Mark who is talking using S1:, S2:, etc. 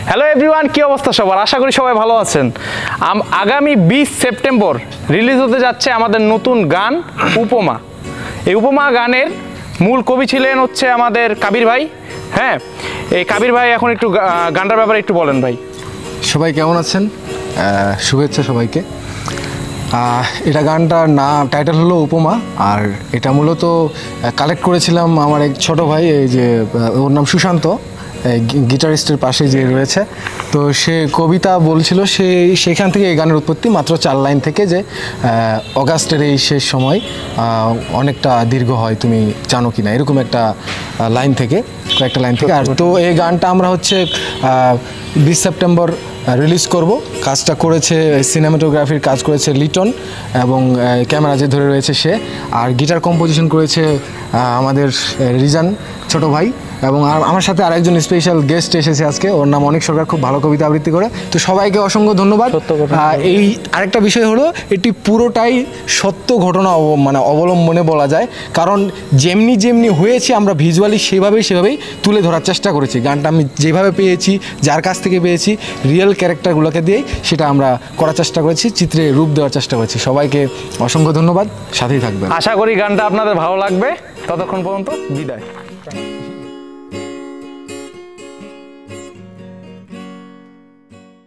S1: Hello everyone, কি অবস্থা সবার? আশা করি সবাই ভালো আছেন। আগামী 20 সেপ্টেম্বর রিলিজ হতে যাচ্ছে আমাদের নতুন গান উপমা। এই উপমা গানের মূল কবি ছিলেন হচ্ছে আমাদের কাবির ভাই। হ্যাঁ, এই কাবির ভাই এখন একটু গানটার ব্যাপারে একটু বলেন ভাই।
S2: সবাই কেমন আছেন? শুভেচ্ছা সবাইকে। এটা গানটার নাম টাইটেল হলো উপমা, আর এটা মূলত কালেক্ট করেছিলাম আমার এক ছোট ভাই, এই যে ওর নাম সুশান্ত, গিটারিস্টের পাশে যে রয়েছে। তো সে কবিতা বলছিল, সেখান থেকে এই গানের উৎপত্তি মাত্র 4 লাইন থেকে, যে অগাস্টের এই শেষ সময় অনেকটা দীর্ঘ হয় তুমি জানো কি না, এরকম একটা লাইন থেকে, কয়েকটা লাইন থেকে। আর তো এই গানটা আমরা হচ্ছে 20 সেপ্টেম্বর রিলিজ করব। কাজটা করেছে, সিনেমাটোগ্রাফির কাজ করেছে লিটন, এবং ক্যামেরা যে ধরে রয়েছে সে, আর গিটার কম্পোজিশন করেছে আমাদের রিজান ছোট ভাই। এবং আমার সাথে আরেকজন স্পেশাল গেস্ট এসেছে আজকে, ওর নাম অনেক সরকার, খুব ভালো কবিতা আবৃত্তি করে। তো সবাইকে অসংখ্য ধন্যবাদ। এই আরেকটা বিষয় হলো, এটি পুরোটাই সত্য ঘটনা মানে অবলম্বনে বলা যায়, কারণ যেমনি যেমনি হয়েছে আমরা ভিজুয়ালি সেভাবেই তুলে ধরার চেষ্টা করেছি। গানটা আমি যেভাবে পেয়েছি, যার কাছ থেকে পেয়েছি, রিয়েল ক্যারেক্টারগুলোকে দিয়েই সেটা আমরা করার চেষ্টা করেছি, চিত্রে রূপ দেওয়ার চেষ্টা করেছি। সবাইকে অসংখ্য ধন্যবাদ, সাথেই থাকবেন।
S1: আশা করি গানটা আপনাদের ভালো লাগবে। ততক্ষণ পর্যন্ত বিদায়।